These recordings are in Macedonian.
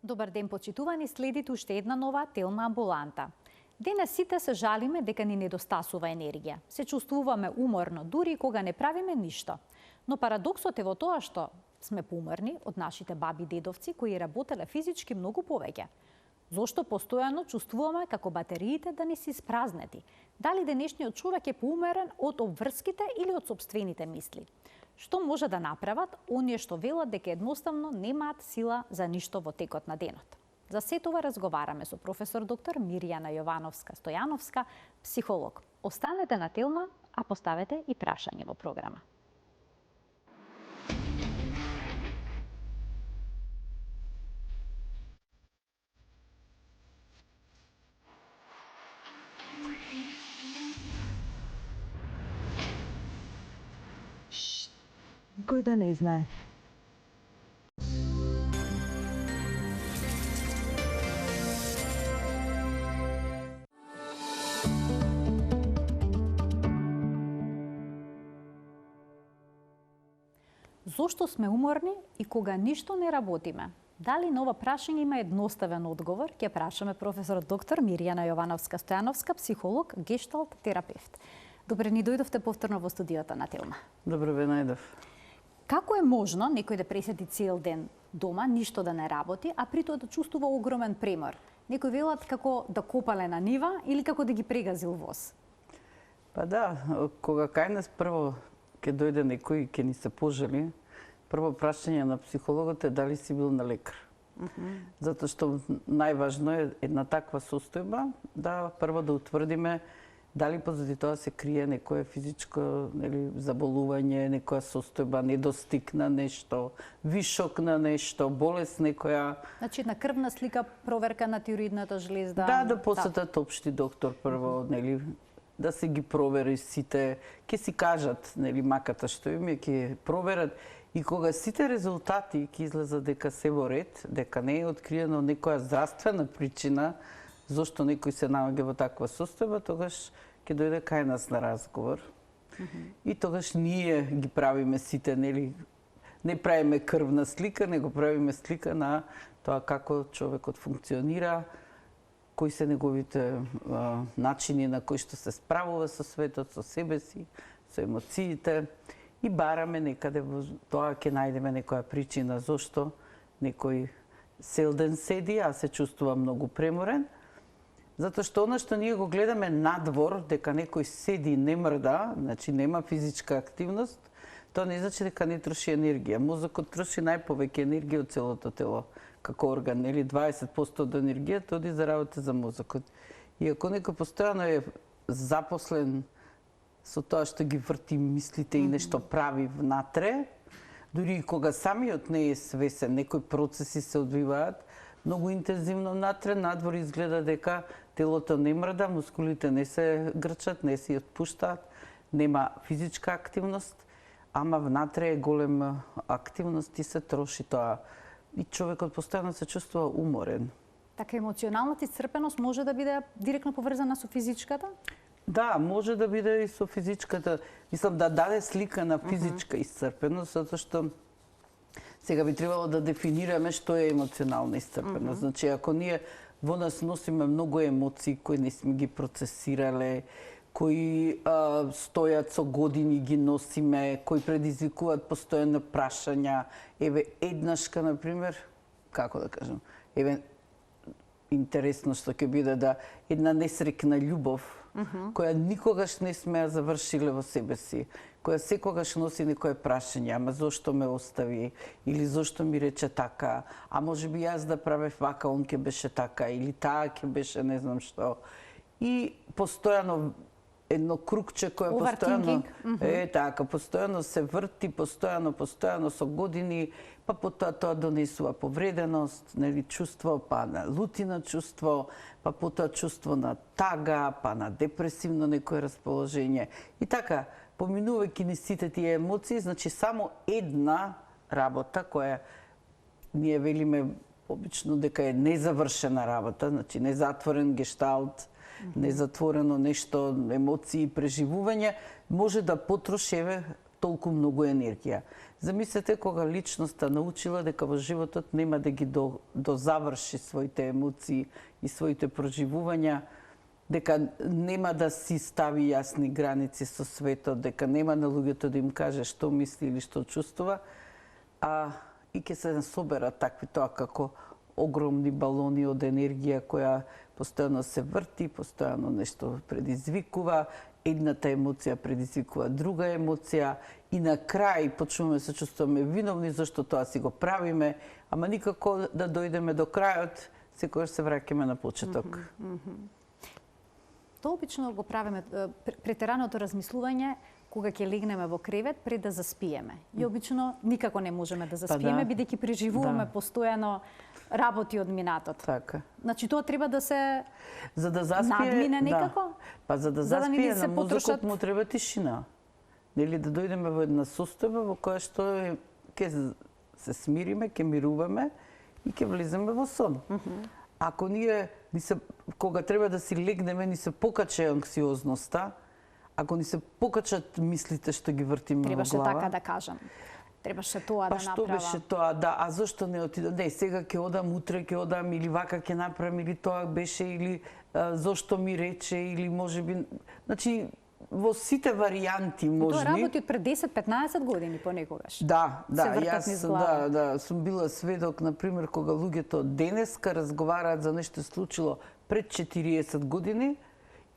Добар ден, почитувани, следите уште една нова телна амбуланта. Денес сите се жалиме дека ни недостасува енергија. Се чувствуваме уморно, дури кога не правиме ништо. Но парадоксот е во тоа што сме поуморни од нашите баби и дедовци кои работеле физички многу повеќе. Зошто постојано чувствуваме како батериите да ни се испразнети? Дали денешниот човек е поуморен од обврските или од сопствените мисли? Што може да направат оние што велат дека едноставно немаат сила за ништо во текот на денот? За се това разговараме со професор доктор Мирјана Јовановска-Стојановска, психолог. Останете на телна, а поставете и прашање во програма. Никој да не знае. Зошто сме уморни и кога ништо не работиме? Дали на ова прашање има едноставен одговор? Ќе прашаме професор доктор Мирјана Јовановска-Стојановска, психолог, гешталт терапевт. Добре ни дојдовте повторно во студиото на Телма. Добро ве најдов. Како е можно некој да преседи цел ден дома, ништо да не работи, а при тоа да чувствува огромен премор? Некој велат како да копале на нива или како да ги прегазил воз? Па да, кога кај нас прво ќе дојде некој и ќе ни се пожали, прво прашање на психологот е дали си бил на лекар. Затоа што најважно е една таква состојба да прво да утврдиме дали позади тоа се крие некое физичко заболување, некоја состојба, недостиг на нешто, вишок на нешто, болест некоја. Значи една крвна слика, проверка на тироидната жлезда. Да посетат општи доктор прво, да се ги провери сите, ќе си кажат, маката што им е, ќе проверат. И кога сите резултати ќе излезат дека се во ред, дека не е откриено некоја здравствена причина зошто некој се наоѓа во таква состојба, тогаш ќе дојде кај нас на разговор. И тогаш ние ги правиме сите, не правиме крвна слика, него правиме слика на тоа како човекот функционира, кои се неговите начини на кои што се справува со светот, со себе си, со емоциите, и бараме некаде во тоа ќе најдеме некоја причина зошто некој цел ден седи, а се чувствува многу преморен. Затоа што она што ние го гледаме надвор, дека некој седи и не мрда, значи нема физичка активност, тоа не значи дека не троши енергија. Мозокот троши најповеќе енергија од целото тело како орган, 20% од енергијата оди за работа за мозокот. И ако некој постојано е запослен со тоа што ги врти мислите и нешто прави внатре, дури и кога самиот не е свесен, некои процеси се одвиваат многу интензивно внатре, надвор изгледа дека телото не мрда, мускулите не се грчат, не се отпуштаат, нема физичка активност, ама внатре е голема активност и се троши тоа. И човекот постојано се чувствува уморен. Така емоционалната исцрпеност може да биде директно поврзана со физичката? Да, може да биде и со физичката. Мислам да даде слика на физичка исцрпеност, затоа што сега би требало да дефинираме што е емоционална исцрпеност. Значи, ако ние во нас носиме многу емоции кои не сме ги процесирале, кои стојат со години ги носиме, кои предизвикуваат постојано прашања. Еве, еднашка, например, како да кажам, интересно што ќе биде да една несрекна љубов, која никогаш не сме ја завршиле во себе си, која секогаш носи некое прашање, ама зошто ме остави, или зошто ми рече така, а може би јас да правев вака, он ќе беше така, или таа ќе беше не знам што. И постојано едно кругче кое постојано така, постојано се врти, постојано со години, па потоа тоа донесува повреденост, чувство, па на лутина чувство, па потоа чувство на тага, па на депресивно некое расположение. И така, поминувајќи ни сите тие емоции, значи само една работа која ние велиме обично дека е незавршена работа, значи незатворен гешталт, незатворено нешто, емоции, преживување, може да потроши толку многу енергија. Замислете кога личноста научила дека во животот нема да ги дозаврши своите емоции и своите проживувања, дека нема да си стави јасни граници со светот, дека нема на луѓето да им каже што мисли или што чувствува, и ќе се соберат такви тоа како огромни балони од енергија која постојано се врти, постојано нешто предизвикува, едната емоција предизвикува друга емоција и на крај почнуваме да се чувствуваме виновни зашто тоа си го правиме, ама никако да дојдеме до крајот, секогаш се враќаме на почеток. Тоа обично го правиме претераното размислување кога ќе легнеме во кревет пред да заспиеме. И обично никако не можеме да заспиеме бидејќи преживуваме постојано работи од минатот. Така. Значи тоа треба да се за да заспие, надмине некако? Па за да заспие на мозокот му треба тишина. Нели да дојдеме во една состојба во која што ќе се смириме, ќе мируваме и ќе влеземе во сон. Ако ние кога треба да си легнеме, ни се покача анксиозноста, ако ни се покачат мислите што ги вртиме во глава. Требаше така да кажам. Требаше тоа да направам. Па што беше тоа? Да, а зошто не отидам? Не, сега ќе одам, утре ќе одам, или вака ќе направам, или тоа беше, или зошто ми рече, или можеби... Значи, во сите варијанти можни. Тоа работи од пред 10-15 години понекогаш. Да, јас сум била сведок, например, кога луѓето денеска разговараат за нешто случило пред 40 години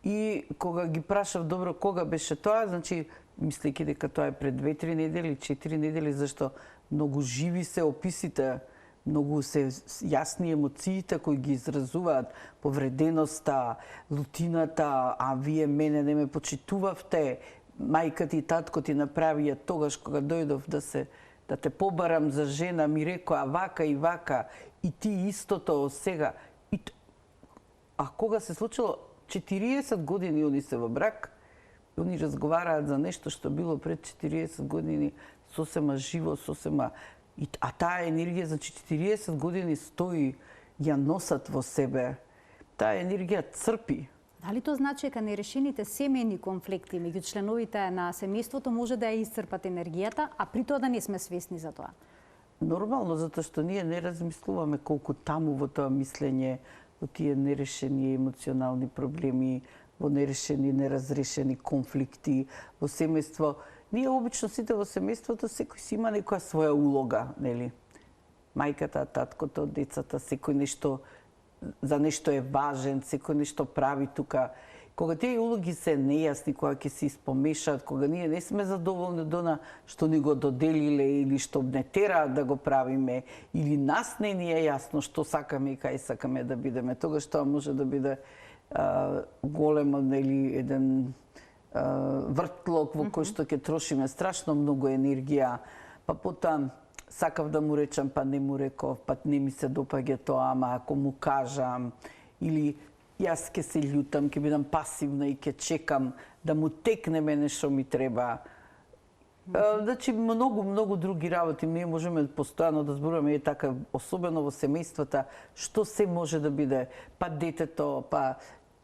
и кога ги прашав добро кога беше тоа, значи мислејќи дека тоа е пред 2-3 недели, 4 недели, зашто многу живи се описите, многу се јасни емоциите кои ги изразуваат, повреденоста, лутината, а вие мене не ме почитувавте, мајка ти и татко ти направија тогаш кога дојдов да те побарам за жена, ми рекоа вака и вака, и ти истото сега. А кога се случило 40 години они се во брак, они разговараат за нешто што било пред 40 години, сосема живо, сосема... А таа енергија, значи 40 години стои, ја носат во себе. Таа енергија црпи. Дали тоа значи дека нерешените семејни конфликти меѓу членовите на семејството може да ја исцрпат енергијата, а при тоа да не сме свесни за тоа? Нормално, затоа што ние не размислуваме колку таму во тоа мислење, во тие нерешени емоционални проблеми, во нерешени, неразрешени конфликти, во семејство. Ние обично сите во семејството секој си има некоја своја улога, нели? Мајката, таткото, децата, секој нешто за нешто е важен, секој нешто прави тука. Кога тие улоги се нејасни, кога ќе се испомешаат, кога ние не сме задоволни од она што ни го доделиле или што не тера да го правиме, или нас не ни е јасно што сакаме и кај сакаме да бидеме, тогаш тоа може да биде големо, нели, еден вртлок во кој што ќе трошиме страшно многу енергија, па потоа сакав да му речам, па не му реков, па не ми се допаѓа тоа, ама ако му кажам, или јас ќе се љутам, ќе бидам пасивна и ќе чекам да му текне мене што ми треба. Значи, многу други работи. Ние можеме постојано да зборуваме и така, особено во семејствата, што се може да биде. Па детето, па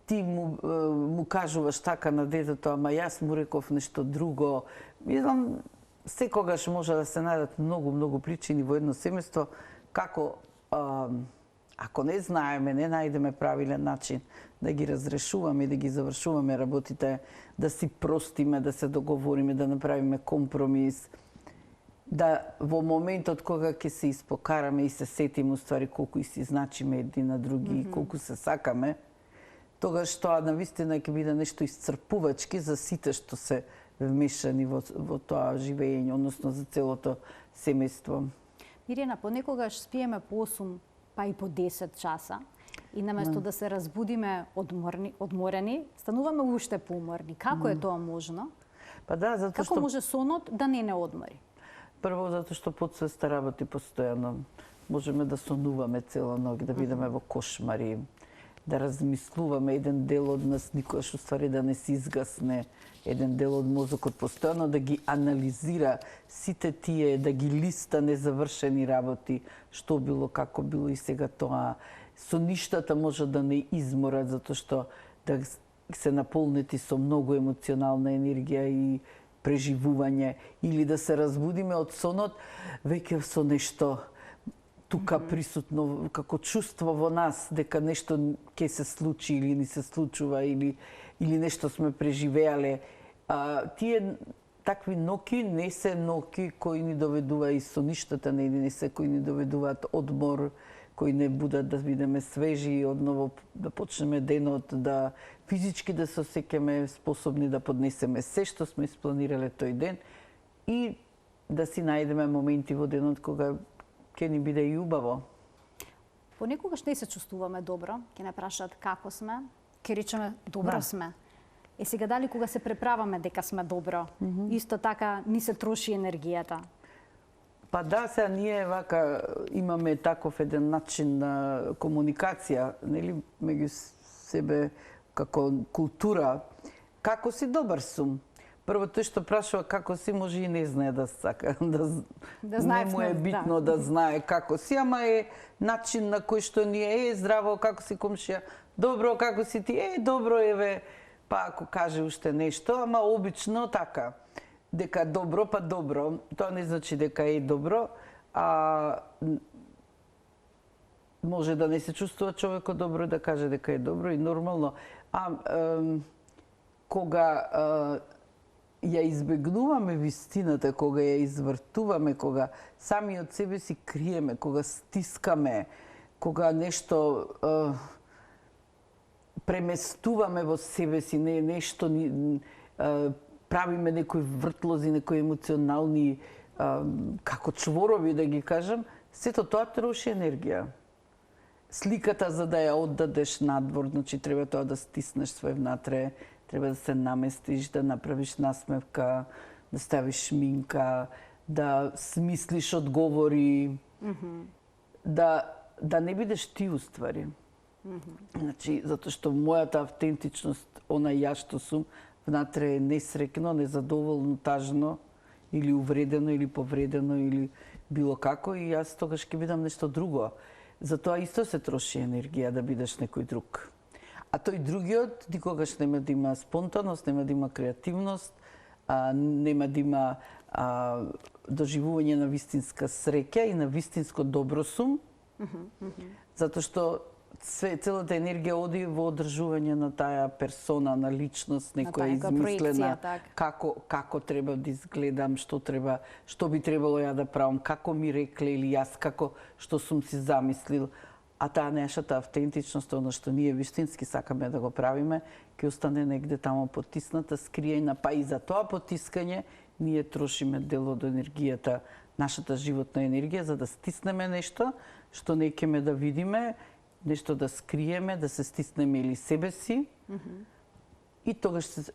ти му кажуваш така на детето, ама јас му реков нешто друго. Мислам, секогаш може да се најдат многу причини во едно семејство, како ако не знаеме, не најдеме правилен начин да ги разрешуваме и да ги завршуваме работите, да си простиме, да се договориме, да направиме компромис, да во моментот кога ќе се испокараме и се сетиме уствари колку и си значиме едни на други и колку се сакаме, тогаш тоа навистина ќе биде нешто исцрпувачки за сите што се вмешани во тоа живење, односно за целото семејство. Мирјана, понекогаш спиеме по 8 па и по 10 часа и наместо да се разбудиме одморени, стануваме уште поуморни. Како е тоа можно? Па да, затоа што... Како може сонот да не одмори? Прво, затоа што подсвеста работи постојано. Можеме да сонуваме цела ноќ, да бидеме во кошмари, да размислуваме, еден дел од нас никогаш уствари да не се изгасне, еден дел од мозокот постојано да ги анализира сите тие, да ги листа незавршени работи, што било, како било и сега тоа. Соништата може да не изморат, затоа што да се наполнети со многу емоционална енергија преживување или да се разбудиме од сонот веќе со нешто тука присутно како чувство во нас дека нешто ќе се случи или ни се случува или нешто сме преживеале. Тие такви ноки не се ноки кои ни доведува и соништата, не се кои ни доведуваат одмор, кои не будат да бидеме свежи и одново да почнеме денот, да физички да се осеќаме способни да поднесеме се што сме испланирале тој ден и да си најдеме моменти во денот кога ќе ни биде и убаво. Понекогаш не се чувствуваме добро, ќе не прашаат како сме, ќе речеме добро сме. Сега дали кога се преправаме дека сме добро, исто така ни се троши енергијата? Па да, сега ние вака имаме таков еден начин на комуникација, нели, меѓу себе како култура. Како си, добар сум. Прво тој што прашува како си, може и не знае да сака, не му е битно да знае како си, ама е начин на кој што ние здраво, како си комшија, добро, како си ти, добро еве, па ако каже уште нешто, ама обично така. Дека добро, па добро. Тоа не значи дека е добро, може да не се чувствува човекот добро да каже дека е добро и нормално. Кога ја избегнуваме вистината, кога ја извртуваме, кога сами од себе си криеме, кога стискаме, кога нешто преместуваме во себе си, нешто правиме некои вртлози, некои емоционални како чворови да ги кажам, сето тоа троши енергија. Сликата за да ја оддадеш надвор, значи треба тоа да стиснеш свој внатре, треба да се наместиш, да направиш насмевка, да ставиш шминка, да смислиш одговори, да не бидеш ти уствари. Значи, затоа што мојата автентичност, она ја што сум, внатре е несрекно, незадоволно, тажно, или увредено, или повредено, или било како, и јас тогаш ќе бидам нешто друго. Затоа исто се троши енергија да бидеш некој друг. А тој другиот никогаш нема да има спонтанност, нема да има креативност, нема да има доживување на вистинска среќа и на вистинско добросум, затоа што целата енергија оди во одржување на таа персона, на личност, некоја измислена, како треба да изгледам, што би требало ја да правам, како ми рекле или јас што сум си замислил. А таа нашата автентичност, оно што ние вистински сакаме да го правиме, ќе остане негде тамо потисната, скриена, па и за тоа потискање ние трошиме дел од енергијата, нашата животна енергија, за да стиснеме нешто што не ќеме да видиме, нешто да скриеме, да се стиснеме или себе си. И тогаш се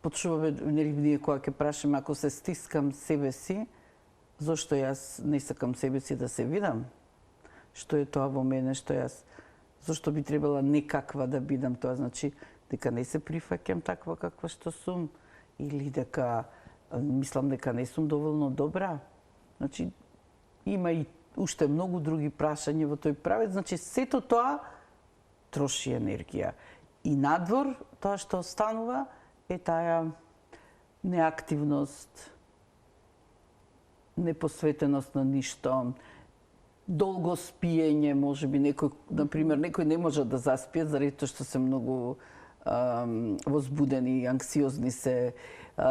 почуваме, ние кога ќе прашаме, ако се стискам себе си, зошто јас не сакам себе си да се видам? Што е тоа во мене, зошто би требала некаква да бидам? Тоа значи дека не се прифаќам таква каква што сум, или дека мислам дека не сум доволно добра. Значи, има и уште многу други прашања во тој правец, значи сето тоа троши енергија. И надвор, тоа што останува е таа неактивност, непосветеност на ништо, долго спиење, можеби некој не може да заспие заради тоа што се многу возбудени, анксиозни се,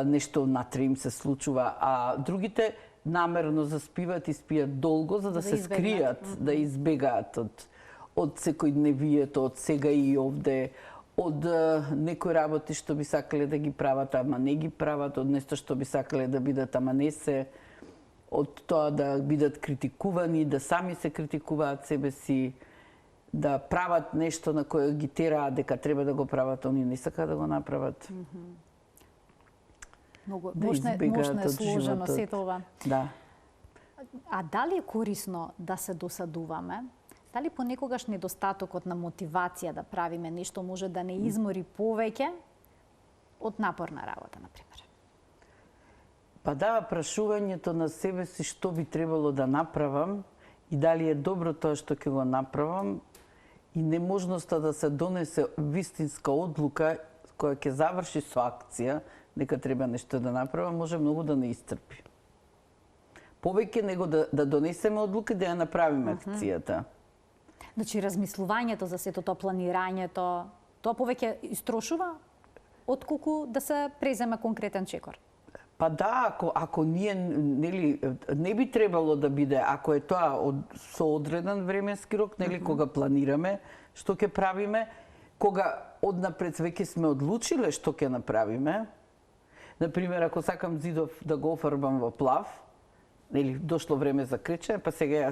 нешто внатре им се случува, а другите намерно заспиваат и спијат долго за да се скријат, да избегаат од секојдневието, од сега и овде, од некои работи што би сакале да ги прават, ама не ги прават, од нешто што би сакале да бидат, ама не се, од тоа да бидат критикувани, да сами се критикуваат себе си, да прават нешто на кое ги тераат дека треба да го прават, они не сакаат да го направат. Многу мощно е сложено сето ова. Да. А дали е корисно да се досадуваме? Дали понекогаш недостатокот на мотивација да правиме нешто може да не измори повеќе од напорна работа, например? Па да, прашувањето на себе си што би требало да направам и дали е добро тоа што ќе го направам и неможноста да се донесе вистинска одлука која ќе заврши со акција, дека треба нешто да направам, може многу да не iscrpi. Повеќе него да донесеме одлука да ја направиме акцијата. Значи, размислувањето за сето тоа, планирањето, тоа повеќе истрошува отколку да се преземе конкретен чекор. Па да, ако ние нели не би требало да биде, ако е тоа со одреден временски рок, нели кога планираме што ќе правиме, кога однапред веќе сме одлучиле што ќе направиме. Например, ако сакам зидов да го офарбам во плав, нели дошло време за кречење, па сега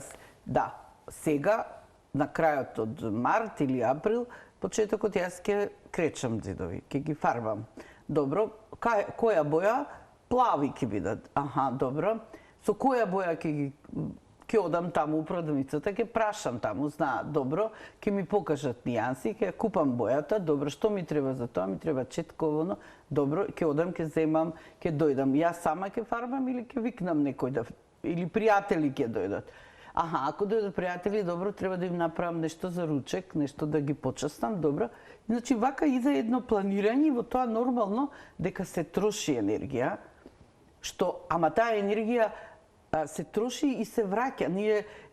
сега на крајот од март или април, почетокот јас ќе кречам зидови, ќе ги фарбам. Добро, која боја? Плави ќе бидат. Аха, добро. Со која боја ќе одам таму у продавницата, ќе прашам таму, знаат, добро, ќе ми покажат нијанси, ќе купам бојата, добро, што ми треба за тоа? Ми треба четковано, добро, ќе одам, ќе земам, ќе дојдам. Јас сама ќе фарбам или ќе викнам некој или пријатели ќе дојдат. Аха, ако дојдат пријатели, добро, треба да им направам нешто за ручек, нешто да ги почастам, добро. Значи, вака иде едно планирање и во тоа нормално дека се троши енергија, ама таа енергија се троши и се враќа.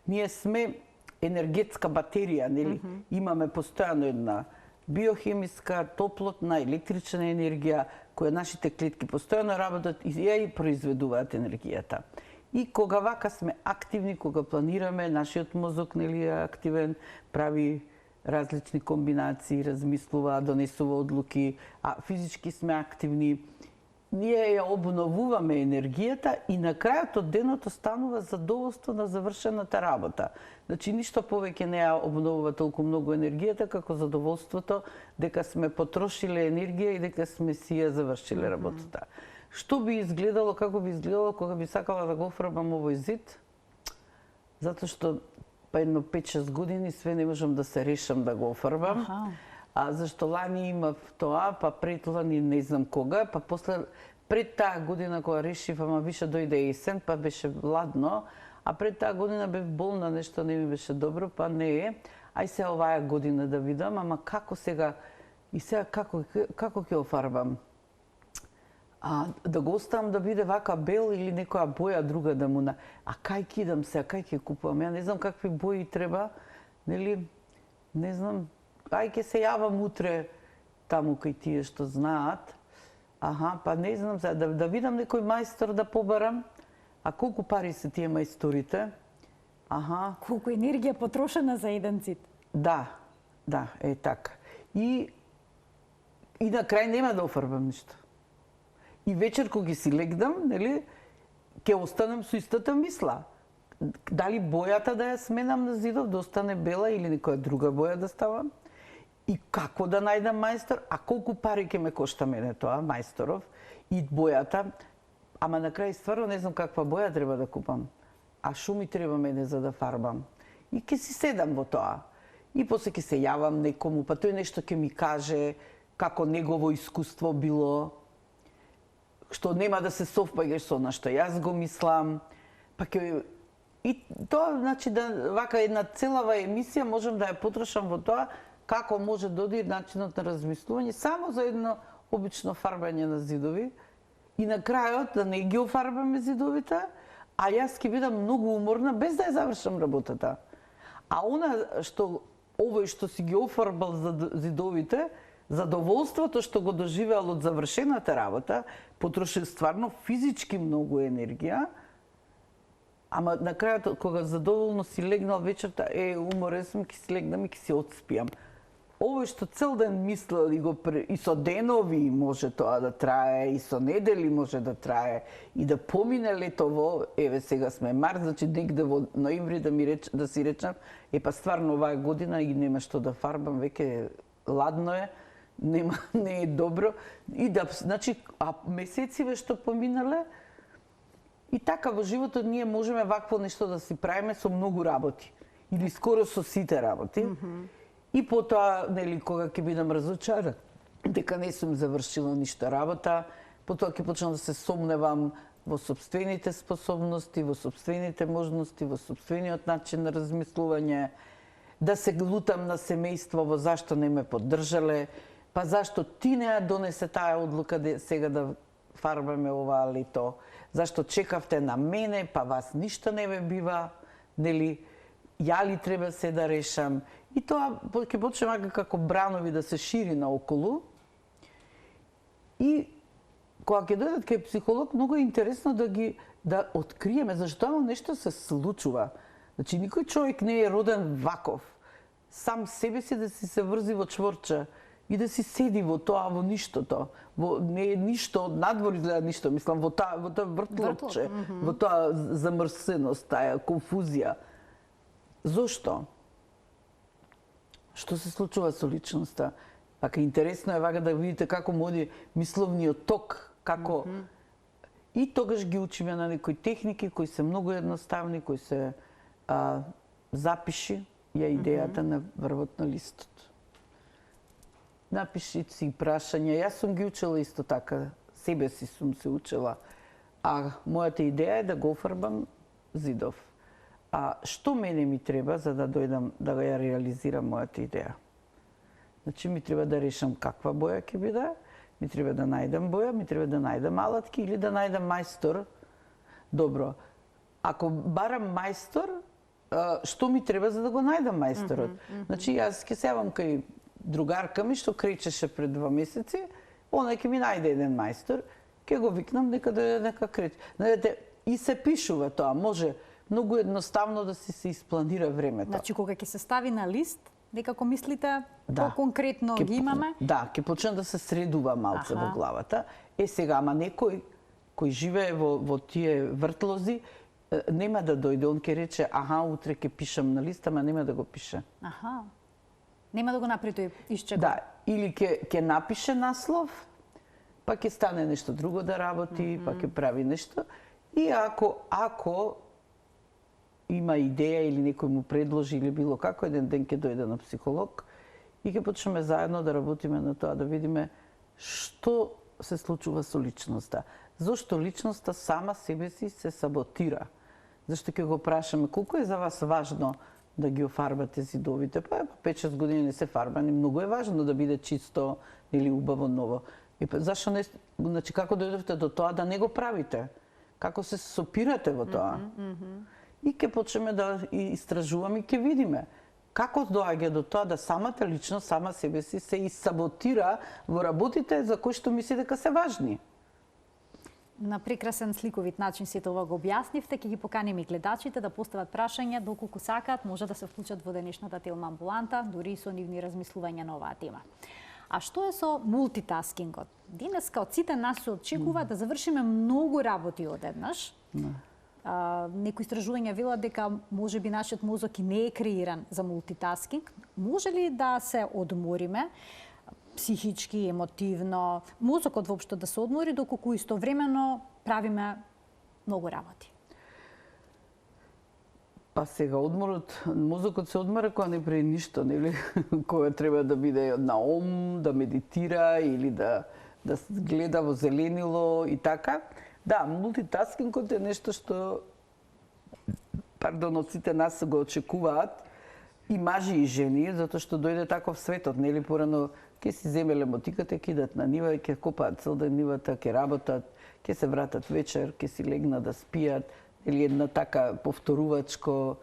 Ние сме енергетска батерија, нели? Имаме постојано една биохемиска, топлотна, електрична енергија која нашите клетки постојано работат и ја и произведуваат енергијата. И кога вака сме активни, кога планираме, нашиот мозок нели е активен, прави различни комбинации, размислува, донесува одлуки, а физички сме активни, ние ја обновуваме енергијата и на крајот од денот останува задоволство на завршената работа. Значи, ништо повеќе не ја обновува толку многу енергијата како задоволството дека сме потрошиле енергија и дека сме си ја завршиле работата. Што би изгледало, како би изгледало кога би сакала да го офарбам овој зид? Затоа што па едно 5-6 години све не можам да се решам да го офарбам. Зашто лани имав тоа, па пред лани не знам кога, па после пред таа година кога решив, ама више дојде есен, па беше ладно, а пред таа година бев болна, нешто не ми беше добро, па не е. Ај се оваа година да видам, ама како сега и сега како ќе офарбам? Да го оставам да биде вака бел или некоја боја друга да му на... А кај ќе идам сега, кај ќе купувам? Ја не знам какви бои треба, нели? Не знам. Ај ќе се јавам утре таму кај тие што знаат. Аха, па не знам сега, да видам некој мајстор да побарам. А колку пари се тие мајсторите? Аха. Колку енергија потрошена за еден цит. Да, е така. И на крај нема да офарбам ништо. И вечер кога ги си легнам, нели, ќе останам со истата мисла. Дали бојата да ја сменам на зидов, да остане бела или некоја друга боја да ставам? И како да најдам мајстор, а колку пари ќе ме кошта мене тоа, мајсторов, и бојата, ама на крај стварно не знам каква боја треба да купам. А шо ми треба мене за да фарбам? И ќе си седам во тоа. И после ќе се јавам некому, па тој нешто ќе ми каже како негово искуство било, што нема да се совпаѓаш со она што јас го мислам, па ќе... И тоа, значи, да вака една целава емисија можам да ја потрошам во тоа како може да оди начинот на размислување само за едно обично фарбање на зидови и на крајот да не ги офарбаме зидовите, а јас ќе бидам многу уморна без да ја завршам работата. А овој што си ги офарбал за зидовите, задоволството што го доживеал од завршената работа, потроши стварно физички многу енергија, ама на крајот, кога задоволно си легнал вечерта, уморен сум, ќе си легнам и ќе си отспијам. Овој што цел ден мислел и со денови може тоа да трае, и со недели може да трае, и да помине летово, еве сега сме март, значи негде во ноември да си речам, па стварно оваа година и нема што да фарбам, веќе ладно е, не е добро. И да, значи, месециве што поминале, и така во животот ние можеме вакво нешто да си правиме со многу работи. Или скоро со сите работи. И потоа, нели, кога ќе бидам разочарана дека не сум завршила ништо работа, потоа ќе почнам да се сомневам во сопствените способности, во сопствените можности, во сопствениот начин на размислување, да се лутам на семејство зашто не ме поддржале, па зашто ти не ја донесе таа одлука сега да фарбаме оваа лето? Зашто чекавте на мене, па вас ништо не ве бива, нели? Ја ли треба се да решам? И тоа ќе почне мака како бранови да се шири наоколу. И кога ќе дојдат кај психолог, многу е интересно да откриеме зашто нешто се случува. Значи, никој човек не е роден ваков. Сам себе си да си се врзи во чворча и да си седи во тоа, во ништото. Не е ништо, надвор изгледа ништо, мислам, во тоа вртлопче, во тоа замрсеност, таа конфузија. Зошто? Што се случува со личноста? Пака интересно е вака да видите како моди мисловниот ток, како... И тогаш ги учиме на некои техники кои се многу едноставни, кои се запиши ја идејата на врвот на листот. Напиши си прашања. Јас сум ги учела исто така, себе си сум се учела. А мојата идеја е да го офарбам зидов. А што мене ми треба за да дојдам да ја реализирам мојата идеја? Значи ми треба да решам каква боја ќе биде, ми треба да најдам боја, ми треба да најдам алатки или да најдам мајстор. Добро. Ако барам мајстор, што ми треба за да го најдам мајсторот? Значи јас ќе се јавам кај другарка ми што кречеше пред 2 месеци, она ќе ми најде еден мајстор, ќе го викнам нека дојде нека крече. Знаете, и се пишува тоа, може многу едноставно да се испланира времето. Значи кога ќе се стави на лист, некако мислите по-конкретно ги имаме? Да, ќе почне да се средува малце во главата. Сега, ама некој кој живее во тие вртлози, нема да дојде, он ќе рече, утре ќе пишам на лист, ама нема да го пише. Нема да го направи тој исчекор. Да, или ќе напише наслов, па ќе стане нешто друго да работи, па ќе прави нешто. И ако има идеја или некој му предложи или било како, еден ден ќе дојде на психолог и ќе почнеме заедно да работиме на тоа, да видиме што се случува со личноста. Зошто личноста сама себе си се саботира? Зашто ќе го прашаме колку е за вас важно да ги офарбате зидовите? Па 5-6 години не се фарбани, многу е важно да биде чисто или убаво ново. И зашто не, значи како дојдовте до тоа да не го правите? Како се сопирате во тоа? И ќе почнеме да истражуваме и ќе видиме како доаѓа до тоа да самата личност, сама себе си се саботира во работите за кои што мисли дека се важни. На прекрасен сликовит начин сето ова го објаснивте, ќе ги поканим и гледачите да постават прашања доколку сакаат, може да се вклучат во денешната Телма амбуланта, дури и со нивни размислувања на оваа тема. А што е со мултитаскингот? Денеска од сите нас се очекува да завршиме многу работи одеднаш. Некои истражувања велат дека можеби нашиот мозок и не е креиран за мултитаскинг. Може ли да се одмориме психички, емотивно, мозокот воопшто да се одмори доколку истовремено правиме многу работи? Па сега мозокот се одмора кога не прави ништо, нели? Кога треба да биде на ом, да медитира или да гледа во зеленило и така. Да, мултитаскингот е нешто што од сите нас се го очекуваат, и мажи и жени, затоа што дојде таков светот, нели, порано ќе си земеле мотиката, ќе идат на нива, ќе копаат цел ден нивата, ќе работат, ќе се вратат вечер, ќе си легнат да спијат, или една така повторувачко.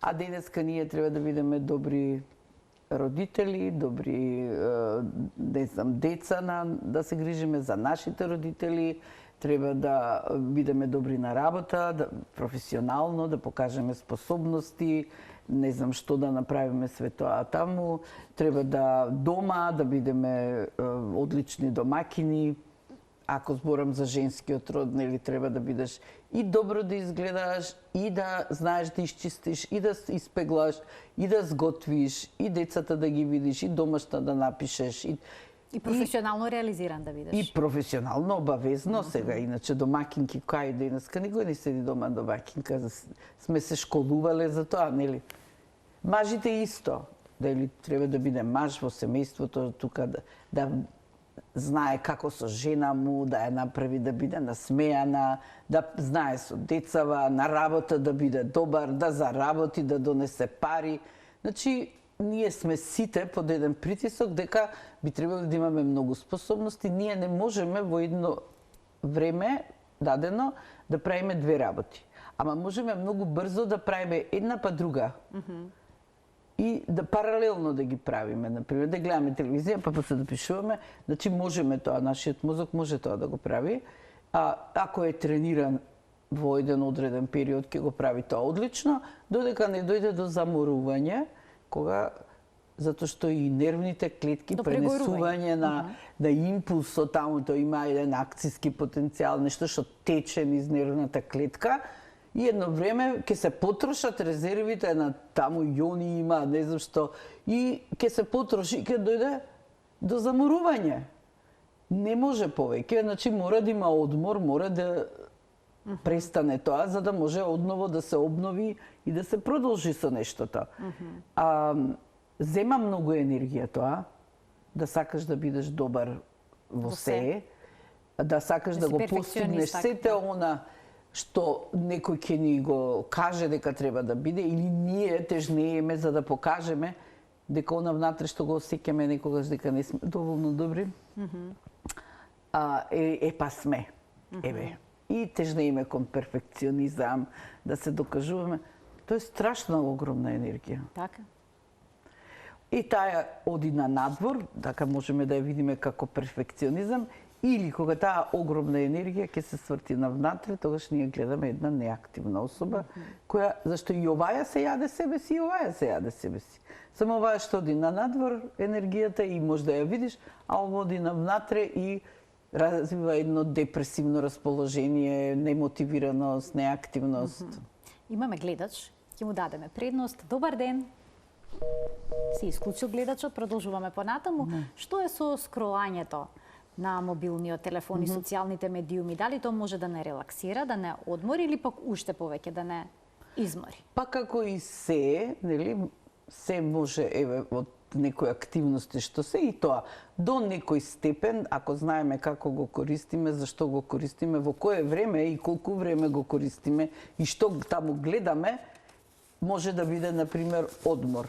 А денеска ние треба да бидеме добри родители, добри, деца, да се грижиме за нашите родители, треба да бидеме добри на работа, професионално, да покажеме способности, не знам што да направиме све тоа таму, треба да дома да бидеме одлични домакини. Ако зборам за женскиот род, нели треба да бидеш и добро да изгледаш, и да знаеш да исчистиш, и да испеглаш, и да сготвиш, и децата да ги видиш, и домашна да напишеш, и професионално реализиран да бидеш. И професионално обавезно сега, иначе домакинки кај денеска никој не седи дома домакинка, сме се школувале за тоа, нели? Мажите исто, дали треба да биде маж во семејството, тука да знае како со жена му, да ја направи да биде насмејана, да знае со децава, на работа да биде добар, да заработи, да донесе пари. Значи, ние сме сите под еден притисок дека би требало да имаме многу способности, ние не можеме во време дадено да правиме две работи. Ама можеме многу брзо да правиме една па друга. И да паралелно да ги правиме, например, да гледаме телевизија, па после да пишуваме, значи можеме тоа, нашиот мозок може тоа да го прави. Ако е трениран во еден одреден период, ќе го прави тоа одлично, додека не дојде до заморување, кога затоа што и нервните клетки пренесување на импулсот таму, тоа има еден акциски потенцијал, нешто што тече низ нервната клетка, и едно време ќе се потрошат резервите на таму јони има, не знам што, и ќе се потроши, ќе дојде до заморување. Не може повеќе, значи мора да има одмор, мора да престане тоа, за да може одново да се обнови и да се продолжи со нештото. Зема многу енергија тоа, да сакаш да бидеш добар во се, да сакаш да го постигнеш сете она што некој ќе ни го каже дека треба да биде, или ние тежнееме за да покажеме дека она внатре што го осеќаме некогаш дека не сме доволно добри. Па сме. И тежнееме кон перфекционизам, да се докажуваме. Тоа е страшна огромна енергија. Така. И таа оди на надвор, така можеме да ја видиме како перфекционизам, или кога таа огромна енергија ќе се сврти на внатре, тогаш ние гледаме една неактивна особа, која, зашто и оваја се јаде себе си, и оваја се јаде себе си. Само оваја што оди на надвор енергијата и може да ја видиш, а ово оди на внатре и развива едно депресивно расположение, немотивираност, неактивност. Имаме гледач, ќе му дадеме предност. Добар ден. Си исклучил гледачот, продолжуваме понатаму. Што е со скролањето на мобилниот телефон и социјалните медиуми? Дали тоа може да не релаксира, да не одмори или пак уште повеќе да не измори? Па како и се, нели, се може од некои активности што се и тоа до некој степен, ако знаеме како го користиме, зашто го користиме, во кое време и колку време го користиме и што таму гледаме, може да биде, например, одмор.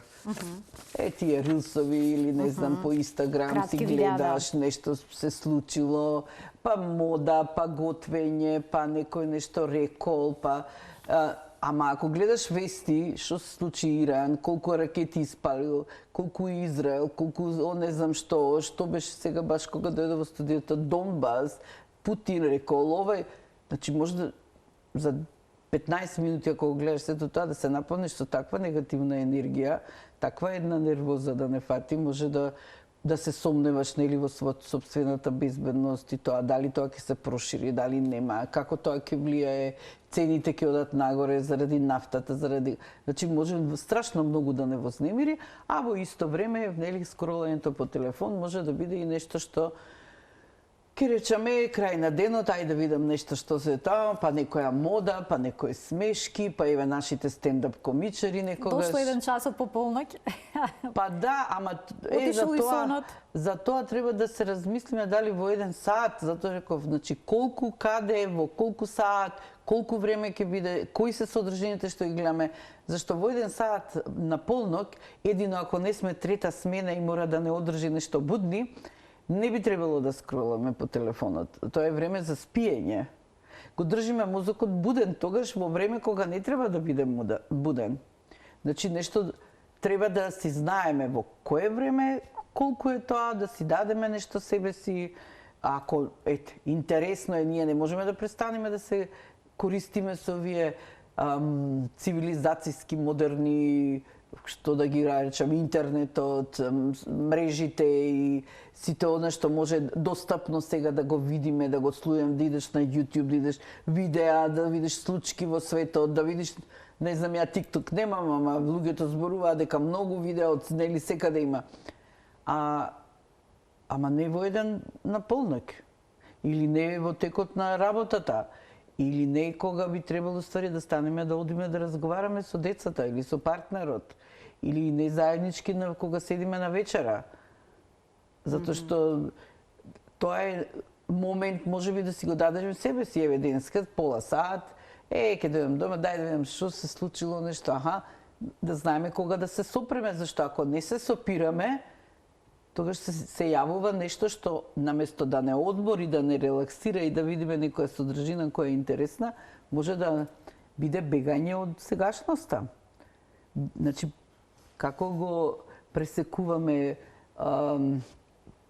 Тие рилсови или не знам по Инстаграм си гледаш, нешто се случило, па мода, па готвење, па некој нешто рекол, па ама ако гледаш вести, што се случи Иран, колку ракети испалил, колку Израел, колку не знам што беше сега баш кога дојде во студиото Донбас, Путин рекол, овај, значи може да за 15 минути ако го гледаш сето тоа да се наполниш со таква негативна енергија, таква една нервоза да не фати, може да се сомневаш нели во сопствената безбедност и тоа, дали тоа ќе се прошири, дали нема, како тоа ќе влијае, цените ќе одат нагоре заради нафтата, значи може страшно многу да не вознемири, а во исто време нели скролањето по телефон може да биде и нешто што ке речеме крај на денот, ајде да видам нешто што се тоа, па некоја мода, па некои смешки, па еве нашите стендап комичари некогаш. Дошло 1 час од пополноќ. Па да, ама за тоа треба да се размислиме дали во 1 сат, затоа реков, значи колку, каде, во колку сат, колку време ќе биде, кои се содржините што ги гледаме, зашто во 1 сат на полноќ, едино ако не сме трета смена и мора да не одржи нешто будни, не би требало да скроламе по телефонот. Тоа е време за спиење. Го држиме мозокот буден тогаш во време кога не треба да биде буден. Значи нешто треба да си знаеме во кое време, колку е тоа, да си дадеме нешто себе си. Ако интересно е, ние не можеме да престанеме да се користиме со овие цивилизацијски модерни, што да ги речам, интернетот, мрежите и сите она што може достапно сега да го видиме, да го слујам, да идеш на YouTube, да идеш видеа, да видиш случки во светот, да видиш, не знам, ја TikTok немам, ама луѓето зборуваат дека многу видеа од нели секаде има. Ама не во 1 на полноќ, или не во текот на работата, или не кога би требало ствари да станеме да одиме да разговараме со децата или со партнерот, или не заеднички кога седиме на вечера. Затоа што тоа е момент можеби да си го дадеме себе си, еве денеска пола сат, ќе дојдем дома, дај да видам што се случило нешто, да знаеме кога да се сопреме, зашто ако не се сопираме, тогаш се јавува нешто што наместо да не одмори, да не релаксира и да видиме некоја содржина која е интересна, може да биде бегање од сегашноста. Значи, како го пресекуваме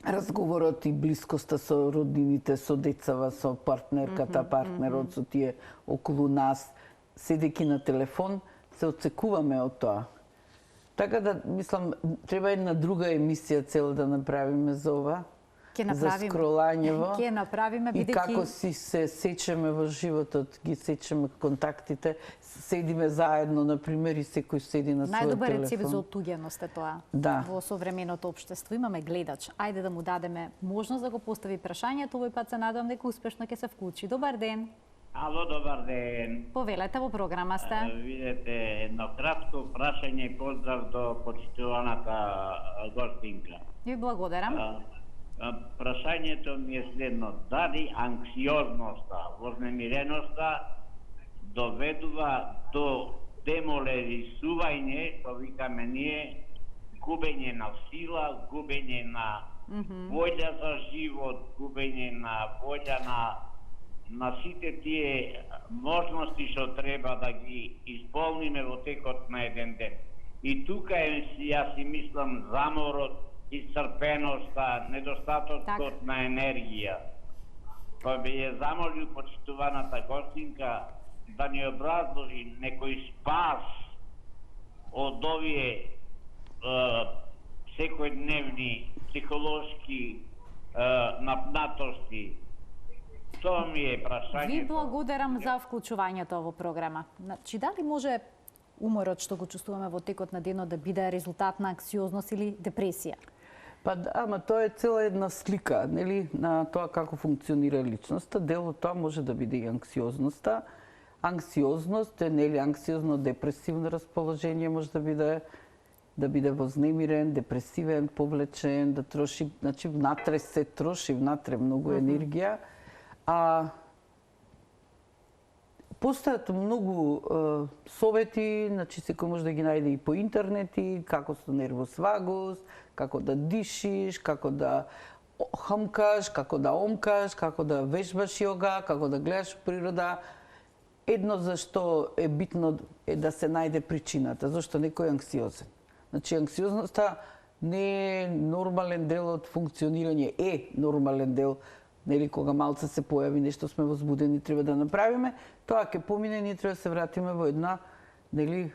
разговорот и блискоста со роднините, со децава, со партнерката, партнерот, со тие околу нас, седејќи на телефон, се отсекуваме од тоа. Така да, мислам, треба една друга емисија цела да направиме за ова. За скролањево. Ќе направиме, бидејќи... И како си се сечеме во животот, ги сечеме контактите, седиме заедно, например, и секој седи на својот телефон. Најдобар рецепт за отуѓеност е тоа. Да. Во современото општество имаме гледач. Ајде да му дадеме можност да го постави прашањето, овој пат се надевам дека успешно ќе се вклучи. Добар ден. Ало, добар ден. Повелете, во програма сте. Видете, едно кратко прашање и поздрав до почитуваната гостинка. Ви благодарам. Прашањето ми е следно. Дали анксиозноста, вознемиреноста доведува до деморализување, што викаме ние, губење на сила, губење на волја за живот, губење на волја на сите тие можности што треба да ги исполниме во текот на еден ден. И тука е, јас си мислам, заморот, исцрпеноста, недостатокот на енергија. Кој би ја замолил почитуваната гостинка да ни образложи некој спас од овие секојдневни психолошки напнатости. Тоа ми е прашањето. Ви благодарам за вклучувањето во програма. Значи, дали може уморот што го чувствуваме во текот на денот да биде резултат на анксиозност или депресија? Па да, ама тоа е цела една слика, нели, на тоа како функционира личноста. Дел од тоа може да биде и анксиозноста. Анксиозност е, нели, анксиозно-депресивно расположение може да биде вознемирен, депресивен, повлечен, да троши, значи внатре се троши, внатре многу енергија. Постојат многу совети, значи секој може да ги најде и по интернет, и како со нервус вагус, како да дишиш, како да хмкаш, како да омкаш, како да вежбаш јога, како да гледаш природа. Едно зашто е битно е да се најде причината, зашто некој е анксиозен. Значи анксиозноста не е нормален дел од функционирање, е нормален дел. Нели, кога малце се појави нешто, сме возбудени, треба да направиме, тоа ќе помине, ние треба да се вратиме во една, нели,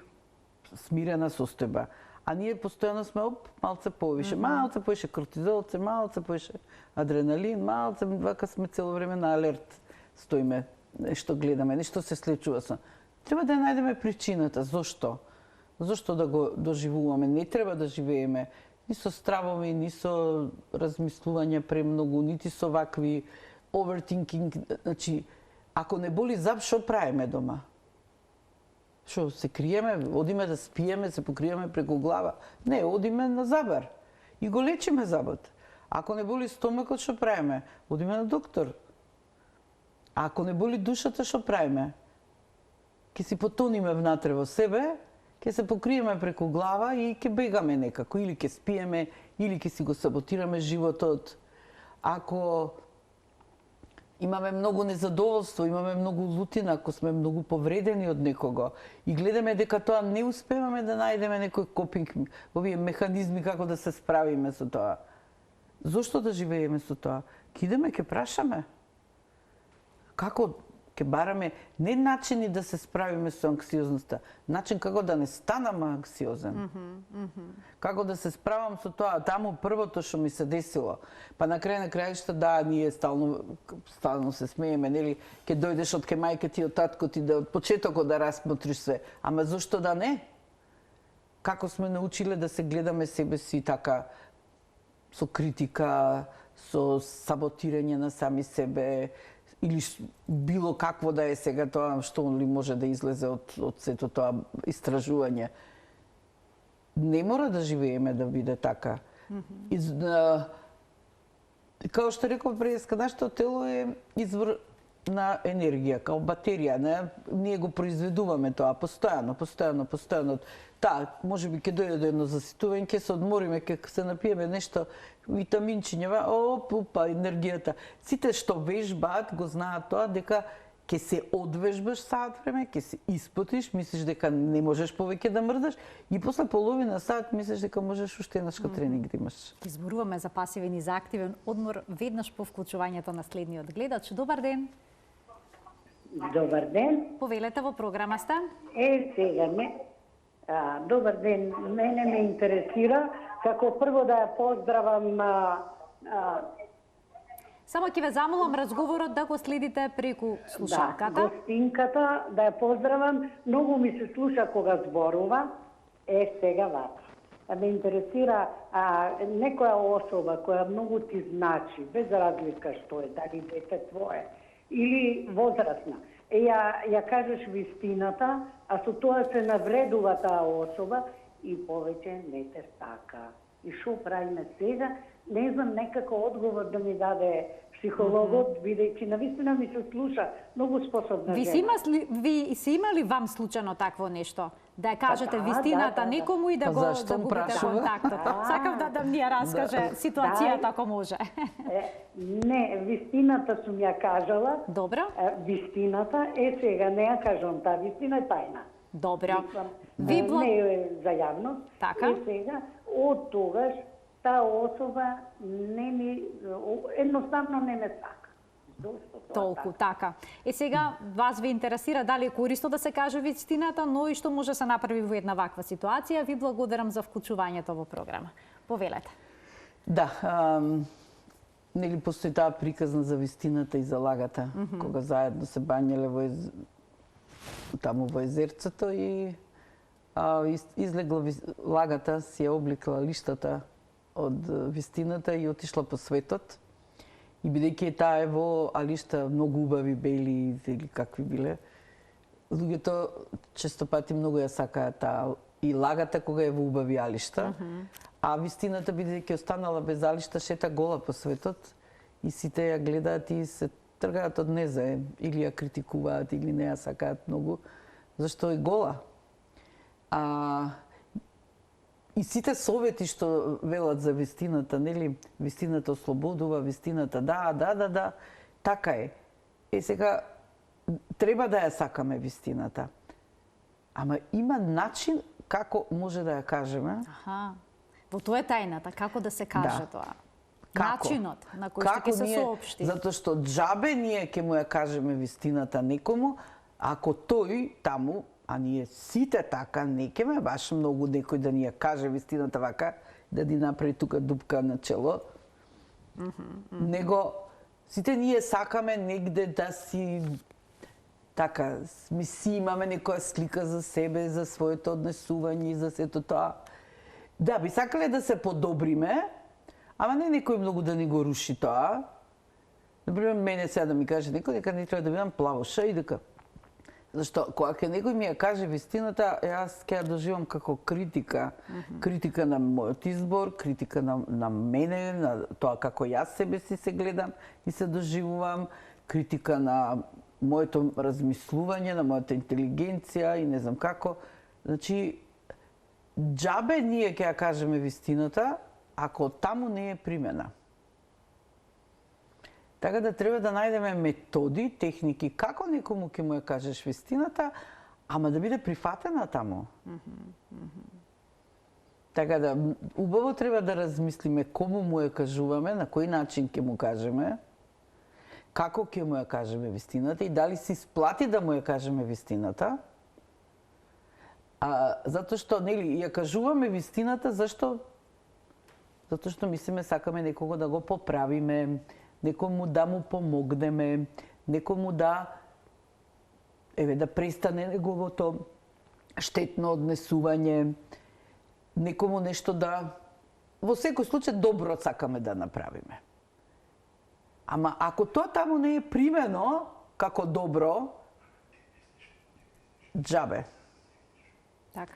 смирена состојба. А ние постојано сме малце повише, малце повише кортизолце, малце повише адреналин, малце, вака сме цело време на алерт. Стоиме, нешто гледаме, нешто се случува со. Треба да најдеме причината, зошто? Зошто да го доживуваме? Не треба да живееме ни со стравови, ни со размислување премногу, нити со вакви overthinking. Значи, ако не боли зап, шо правиме дома? Шо, се криеме, одиме да спиеме, се покриеме преку глава? Не, одиме на забар и го лечиме забот. Ако не боли стомакот, шо правиме? Одиме на доктор. А ако не боли душата, шо правиме? Ке си потониме внатре во себе, ќе се покриеме преку глава и ќе бегаме некако, или ќе спиеме, или ќе си го саботираме животот. Ако имаме многу незадоволство, имаме многу лутина, ако сме многу повредени од некого и гледаме дека тоа не успеваме да најдеме некој копинг, овие механизми како да се справиме со тоа. Зошто да живееме со тоа? Ке идеме, ке прашаме. Како ќе бараме не начини да се справиме со анксиозноста, начин како да не станам анксиозен. Како да се справам со тоа, таму првото што ми се десило. Па на крај на крајшта, да, ние стално се смееме, нели, ќе дојдеш од ке мајка ти, од татко ти, да од почетокот да расмотриш се. Ама зошто да не? Како сме научиле да се гледаме себе си така со критика, со саботирање на сами себе, или било какво да е сега тоа што ли може да излезе од сето тоа истражување. Не мора да живееме да биде така. Као што реков преска, нашето тело е извор на енергија, као батерија, не? Ние го произведуваме тоа постојано. може би ќе дојде до едно заситување, ќе се одмориме, ќе се напиеме нешто, витаминчињева, па енергијата. Сите што вежбаат го знаат тоа дека ќе се одвежбаш саат време, ќе се испотиш, мислиш дека не можеш повеќе да мрдаш и после половина сат мислиш дека можеш уште еднашка тренинг да имаш. Ќе зборуваме за пасивен и за активен одмор веднаш по вклучувањето на следниот гледач. Добар ден. Добар ден. Повелете, во програма сте. Сега добар ден. Мене ме интересира како прво да ја поздравам Само ќе ве замолам разговорот да го следите преку слушалката. Да, гостинката, да ја поздравам. Многу ми се слуша кога зборува. Сега вака. Ме интересира некоја особа која многу ти значи, без разлика што е, дали дете твое, или возрастна. Ја кажеш вистината, а со тоа се навредува таа особа и повеќе не те сака. И шо правиме сега? Не знам, некако одговор да ми даде психологот, бидејќи навистина ми се слуша многу способна жена. Ви си имали вам случајно такво нешто? Да ја кажете вистината некому и да губите контактот. Сакам да ми ја раскаже ситуацијата ако може. Не, вистината сум ја кажала. Добро. Вистината сега не ја кажам, таа вистина е тајна. Добро. Не е за јавност. Така. Сега, од тогаш, таа особа едноставно не ме сака. Толку, така. Сега, вас ви интересира дали е корисно да се каже вистината, но и што може се направи во една ваква ситуација. Ви благодарам за вклучувањето во програма. Повелете. Да, нели постои таа приказна за вистината и за лагата, кога заедно се бањале таму во езерцето и излегла лагата, си ја обликла лиштата од вистината и отишла по светот. И бидејќи таа е во алишта многу убави бели или какви биле, луѓето често пати многу ја сакаат таа и лагата кога е во убави алишта, а вистината бидејќи останала без алишта шета гола по светот и сите ја гледаат и се тргаат од незе или ја критикуваат или не ја сакаат многу, зашто е гола. И сите совети што велат за вистината, нели, вистината ослободува, вистината да, така е. Сега, треба да ја сакаме вистината. Ама има начин како може да ја кажеме. Во тоа е тајната, како да се каже тоа. Како? Начинот на кој што ќе се соопшти. Затоа што џабе ние ќе му ја кажеме вистината некому, ако тој таму, а ние сите така, не ќе ме баш многу некој да ни ја каже вистината вака, да ни направи тука дупка на чело, него сите ние сакаме негде да си така, си имаме некоја слика за себе, за своето однесување, за сето тоа. Да, би сакале да се подобриме, ама не некој многу да ни го руши тоа. Например, мене сега да ми каже некој дека не треба да бидам плавоша и дека зашто кога ќе некој ми ја каже вистината, јас ќе ја доживам како критика. Критика на мојот избор, критика на мене, на тоа како јас себе си се гледам и се доживувам, критика на моето размислување, на мојата интелигенција и не знам како. Значи, џабе ние ќе ја кажеме вистината, ако таму не е примена. Така да треба да најдеме методи, техники, како некому ќе му ја кажеш вистината, ама да биде прифатена таму. Така да, убаво треба да размислиме кому му ја кажуваме, на кој начин ќе му кажеме, како ќе му ја кажеме вистината и дали се исплати да му ја кажеме вистината. Затоа што, нели, ја кажуваме вистината, зашто? Затоа што мислиме сакаме некого да го поправиме, некому да му помогнеме, некому да престане неговото штетно однесување, некому нешто да, во секој случај добро сакаме да направиме. Ама ако тоа таму не е примено како добро, џабе. Така.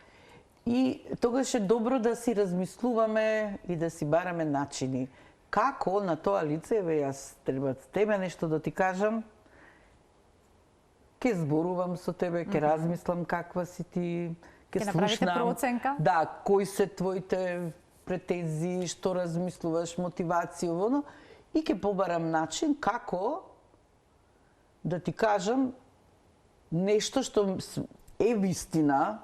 И тогаш е добро да си размислуваме и да си бараме начини. Како на тоа лице, јас треба тебе нешто да ти кажам, ќе зборувам со тебе, ќе размислам каква си ти, Ќе направите проценка? Да, кои се твоите претензии, што размислуваш, мотивација, оно, и ќе побарам начин како да ти кажам нешто што е вистина,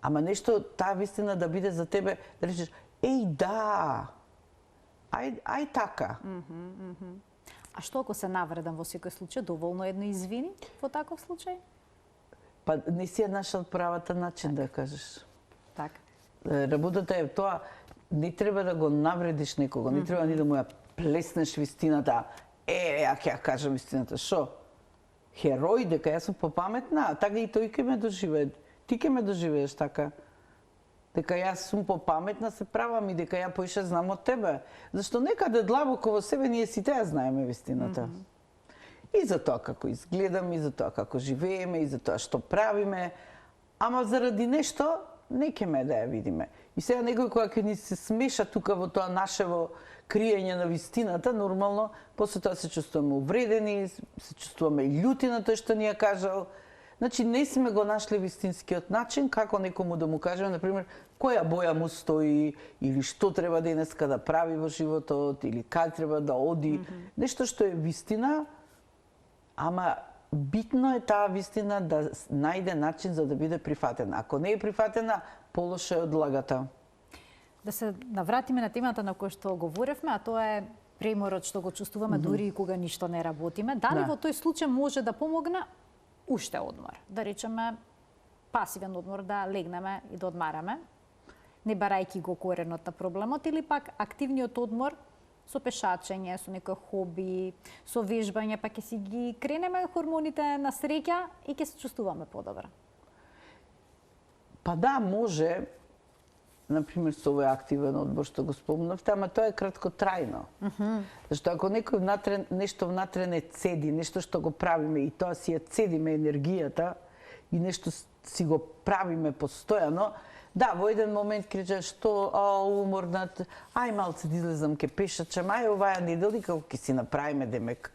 ама нешто, таа вистина да биде за тебе, да речеш, да, ај така. А што ако се навредам во секој случај, доволно едно извини во таков случај? Па не си ја нашал правата начин да кажеш. Така. Работата е тоа, не треба да го навредиш некого, не треба ни да му ја плеснеш вистината. Ја ќе ја кажам вистината, шо? Херој, дека јас сум попаметна, така и тој ќе ме доживее. Ти ќе ме доживееш така. Дека јас сум попаметна, се правам и дека ја поише знам од тебе. Зашто некаде длабоко во себе ние сите ја знаеме вистината. И за тоа како изгледаме, и за тоа како живееме, и за тоа што правиме. Ама заради нешто, не ќе ме да ја видиме. И сега некој која ќе ни се смеша тука во тоа нашево криење на вистината, нормално, после тоа се чувствуваме увредени, се чувствуваме љути на тој што ни ја кажал. Значи, не сме го нашли вистинскиот начин како некому да му кажеме, например, која боја му стои, или што треба денеска да прави во животот, или кај треба да оди. Нешто што е вистина, ама битно е таа вистина да најде начин за да биде прифатена. Ако не е прифатена, полоша е од лагата. Да се навратиме на темата на која што говоревме, а тоа е преморот што го чувствуваме дури и кога ништо не работиме. Дали во тој случај може да помогне уште одмор? Да речеме пасивен одмор, да легнеме и да одмараме, не барајки го коренот на проблемот, или пак активниот одмор со пешачење, со некој хоби, со вежбање, па ќе си ги кренеме хормоните на среќа и ќе се чувствуваме подобро. Па да, може, например, со овој активен одмор што го спомнавте, ама тоа е краткотрајно. Зашто ако некој внатре, нешто внатре не цеди, нешто што го правиме и тоа си ја цедиме енергијата и нешто си го правиме постојано, да, во еден момент крича што уморнат, ај малце да излезам ке пешачам, ај оваа неделика ќе си направиме демек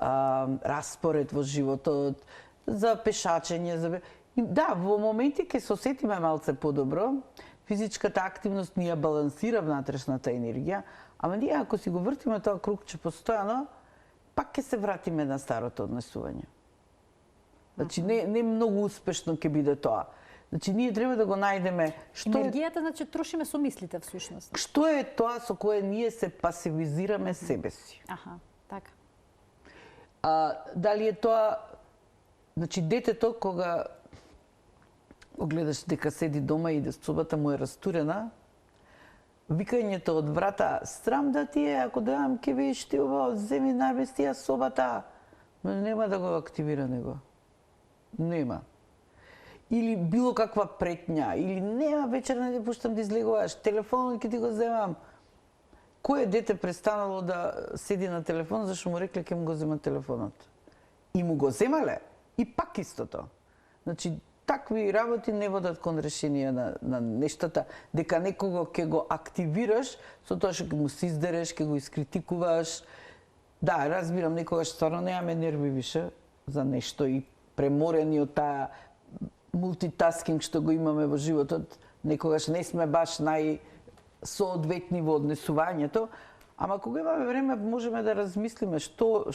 распоред во животот за пешачење, за да, во моменти ќе се осетиме малце подобро. Физичката активност ни ја балансира внатрешната енергија, ама ние ако си го вртиме тоа кругче постојано, пак ќе се вратиме на старото однесување. Значи не многу успешно ќе биде тоа. Значи ние треба да го најдеме што енергијата, значи трошиме со мислите всушност. Што е тоа со кое ние се пасивизираме себе си? Аха, така. Дали е тоа, значи детето кога гледаш дека седи дома и собата му е растурена, викањето од врата, срам да ти е, ако дојам ке видиш ти ово, земи навести ја собата. Но нема да го активира него. Нема. Или било каква претња, или нема вечер не те пуштам да излегуваш, телефонот ќе ти го земам. Кое дете престанало да седи на телефон, зашто му рекле ќе му го земат телефонот? И му го земале, и пак истото. Значи, такви работи не водат кон решение на нештата, дека некого ќе го активираш со тоа што ќе му се издереш, ќе го искритикуваш. Да, разбирам, некогаш стварно немаме нерви више за нешто и преморени од таа мултитаскинг што го имаме во животот, некогаш не сме баш најсоодветни во однесувањето, ама кога имаме време можеме да размислиме што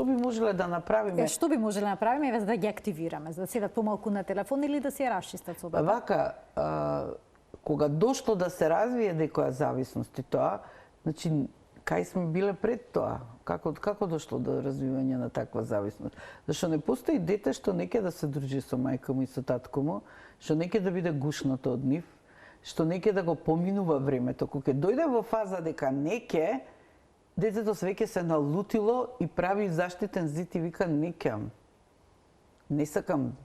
би можеле да направиме. Што би можеле да направиме за да ги активираме, за да седат помалку на телефон или да се расчистат собата? Вака, кога дошло да се развие некоја зависност и тоа, значи кај сме биле пред тоа? Како дошло до развивање на таква зависност? Зашто не постои дете што не ќе да се дружи со мајка му и со татко му, што не ќе да биде гушнато од нив, што не ќе да го поминува времето. Кога ќе дојде во фаза дека не ќе, детето свеќе се налутило и прави заштитен зид и вика не ќам. Не сакам.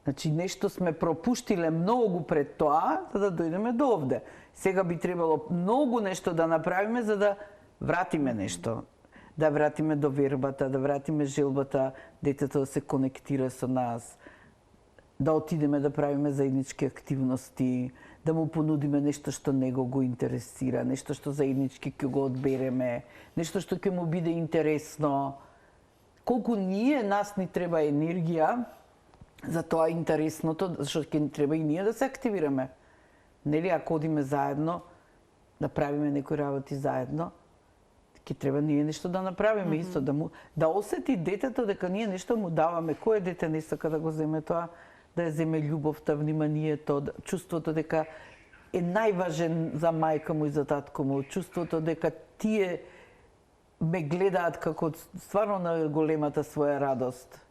Значи нешто сме пропуштиле многу пред тоа за да дојдеме до овде. Сега би требало многу нешто да направиме за да вратиме нешто. Да вратиме довербата, да вратиме желбата, детето да се конектира со нас, да отидеме да правиме заеднички активности, да му понудиме нешто што него го интересира, нешто што заеднички ќе го одбереме, нешто што ќе му биде интересно. Колку нас ни треба енергија Затоа е интересното, зашто ќе треба и ние да се активираме. Нели, ако одиме заедно, да правиме некои работи заедно, ќе треба ние нешто да направиме исто, да осети детето дека ние нешто му даваме. Кој дете не сака да го земе тоа? Да ја земе љубовта, вниманието, чувството дека е најважен за мајка му и за татко му, чувството дека тие ме гледаат како стварно на големата своја радост.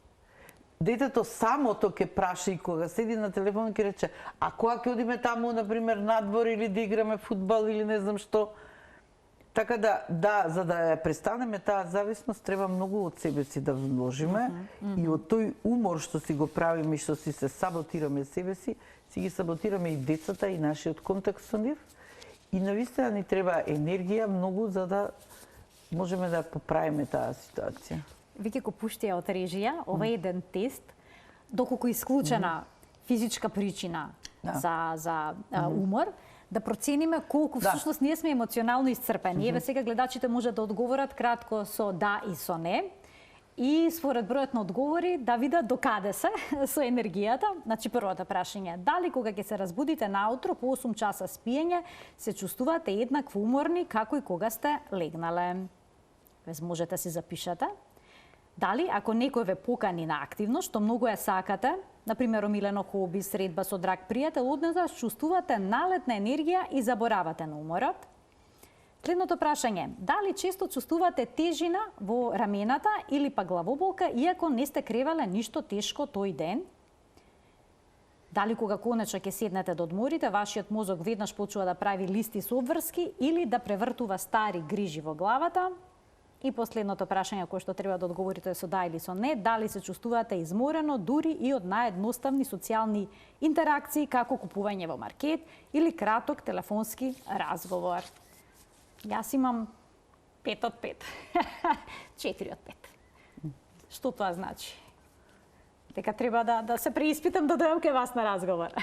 Детето самото ќе праша и кога седи на телефон ќе рече: "А кога ќе одиме таму, например, надвор или да играме фудбал или не знам што?" Така да, за да ја престанеме таа зависност, треба многу од себе си да вложиме и од тој умор што си го правиме и што си се саботираме себе си ги саботираме и децата и нашиот контакт со нив. И навистина ни треба енергија многу за да можеме да поправиме таа ситуација. Веќе го пуштија од режија, ова е еден тест, доколку исклучена физичка причина за умор, да процениме колку всушност ние сме емоционално исцрпени. Еве сега гледачите може да одговорат кратко со да и со не. И според бројот на одговори да видат докаде се со енергијата. Значи првото прашање: дали кога ќе се разбудите наутро по 8 часа спиење се чувствувате еднакво уморни како и кога сте легнале? Вез можете си запишете. Дали ако некој ве покани на активност што многу ја сакате, например омилено хоби, средба со драг пријател, однесаш чувствувате налетна енергија и заборавате на уморот? Следното прашање: дали често чувствувате тежина во рамената или па главоболка, иако не сте кревале ништо тешко тој ден? Дали кога конечно ќе седнете да одморите, вашиот мозок веднаш почува да прави листи со обврски или да превртува стари грижи во главата? И последното прашање кое што треба да одговорите со да или со не: дали се чувствувате изморено дури и од наједноставни социјални интеракции како купување во маркет или краток телефонски разговор? Јас имам 5 од 5. 4 од 5. Што тоа значи? Дека треба да се преиспитам да дојдам кај вас на разговор.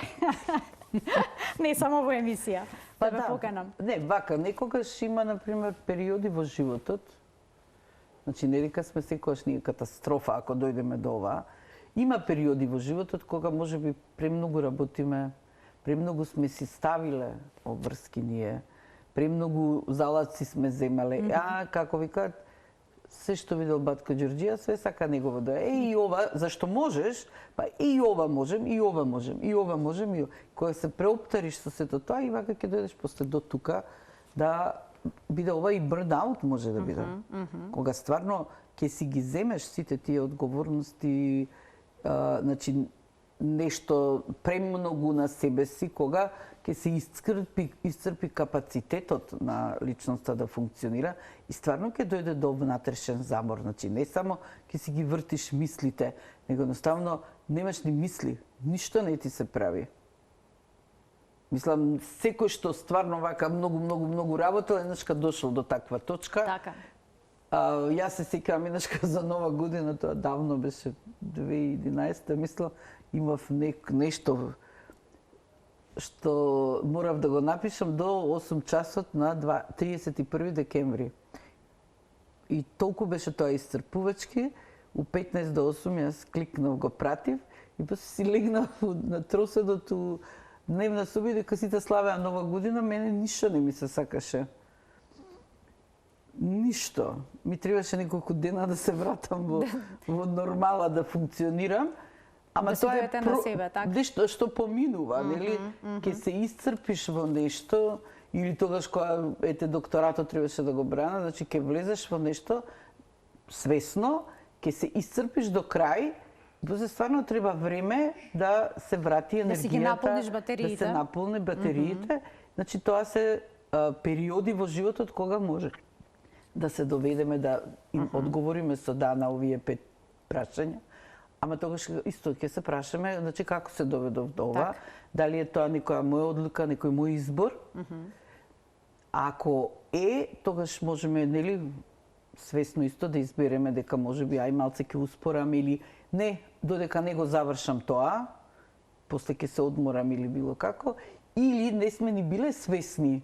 Не само во емисија. Да ве поканам. Не, вака, некогаш има, например, периоди во животот. Значи, не дека сме секогаш ние катастрофа ако дојдеме до ова. Има периоди во животот кога можеби премногу работиме, премногу сме си ставиле обврски ние, премногу залаци сме земале. Како викаат, се што видел батко Ѓорџија, све сака негово да е. И ова, зашто можеш, па и ова можем, и ова можем, и ова можем, и кога се преоптариш со сето тоа, и вака ќе дојдеш после до тука да биде ова и бърнаут може да биде. Кога стварно ќе си ги земеш сите тие одговорности, значи нешто премногу на себе си, кога ќе се исцрпи капацитетот на личноста да функционира и стварно ќе дојде до внатрешен замор. Значи не само ќе си ги вртиш мислите, него едноставно немаш ни мисли, ништо не ти се прави. Мислам, секој што стварно вака многу работел, еднашка дошол до таква точка. Така. Јас се сеќавам еднашка за Нова година, тоа давно беше 2011, мислам, имав нешто што морав да го напишам до 8 часот на 31 декември. И толку беше тоа исцрпувачки, у 15 до 8 јас кликнав, го пратив и после си легнав на троседот у дневна соба, дека сите славеа Нова година, мене ништо не ми се сакаше. Ништо. Ми требаше неколку дена да се вратам во нормала, да функционирам. Ама да тоа е на себе, така? Нешто што поминува, нели? Ке се исцрпиш во нешто, или тогаш кога докторатот требаше да го брана, значи ке влезеш во нешто свесно, ке се исцрпиш до крај, после стварно треба време да се врати енергијата, да си ги наполниш батериите. Да се наполни батериите. Значи тоа се периоди во животот кога може да се доведеме да им одговориме со да на овие 5 прашања. Ама тогаш исто ќе се прашаме, значи како се доведов до ова, дали е тоа некоја моја одлука, некој мој избор. Ако тогаш можеме, нели, свесно исто да избереме дека можеби ај малце ќе успорам или не, додека не го завршам тоа, после ќе се одморам или било како, или не сме ни биле свесни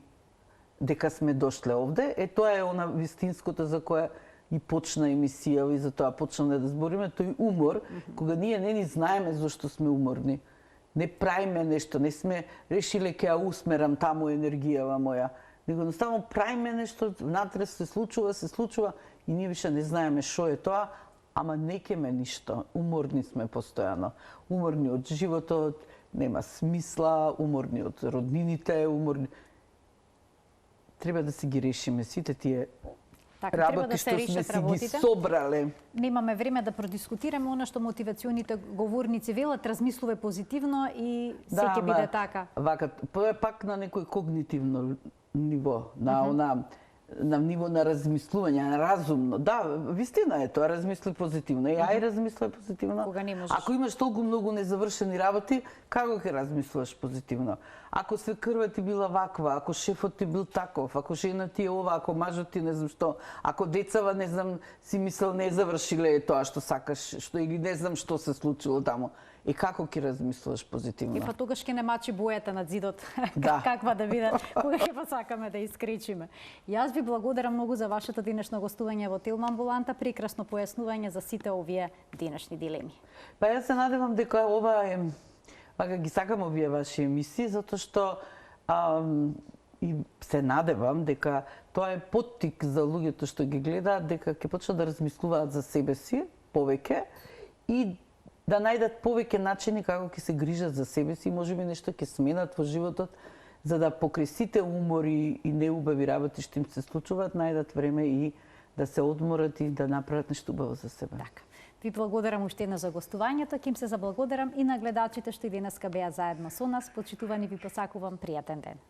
дека сме дошле овде, тоа е она вистинското за кое и почна емисија и затоа почнаме да збориме тој умор, кога ние не ни знаеме зашто сме уморни. Не правиме нешто, не сме решиле ќе ја усмерам таму енергијава моја, него едноставно правиме нешто, внатре се случува и ние више не знаеме што е тоа, ама не кеме ништо. Уморни сме постојано. Уморни од животот, нема смисла, уморни од роднините, уморни. Треба да си ги решиме сите тие работи што сме си ги собрале. Немаме време да продискутираме она што мотивационите говорници велат, размислуваме позитивно и се ќе биде така. Вака, пак на некој когнитивно ниво, на ниво на размислување, на разумно. Да, вистина е тоа, размисли позитивно. И ај размислувај позитивно. Кога не можеш. Ако имаш толку многу незавршени работи, како ќе размислуваш позитивно? Ако се крва ти била ваква, ако шефот ти бил таков, ако жена ти е ова, ако мажот ти не знам што, ако децава не знам си мислел не завршиле тоа што сакаш, што или не знам што се случило таму. И како ќе размислуваш позитивно? И па тогаш ќе не мачи бојата над зидот, да. каква да биде, кога ќе посакаме да искречиме. Јас ви благодарам многу за вашето денешно гостување во Телма амбуланта, прекрасно појаснување за сите овие денешни дилеми. Па јас се надевам дека ова е, вака ги сакам овие ваши емисии, затоа што и се надевам дека тоа е поттик за луѓето што ги гледаат, дека ќе почнат да размислуваат за себе си повеќе и да најдат повеќе начини како ќе се грижат за себе си и можеби нешто ќе сменат во животот, за да покрај сите умори и неубави работи што им се случуваат, најдат време и да се одморат и да направат нешто убаво за себе. Така. Ви благодарам уште еднаш за гостувањето, ќе им се заблагодарам и на гледачите што и денеска беа заедно со нас. Почитувани ви посакувам пријатен ден.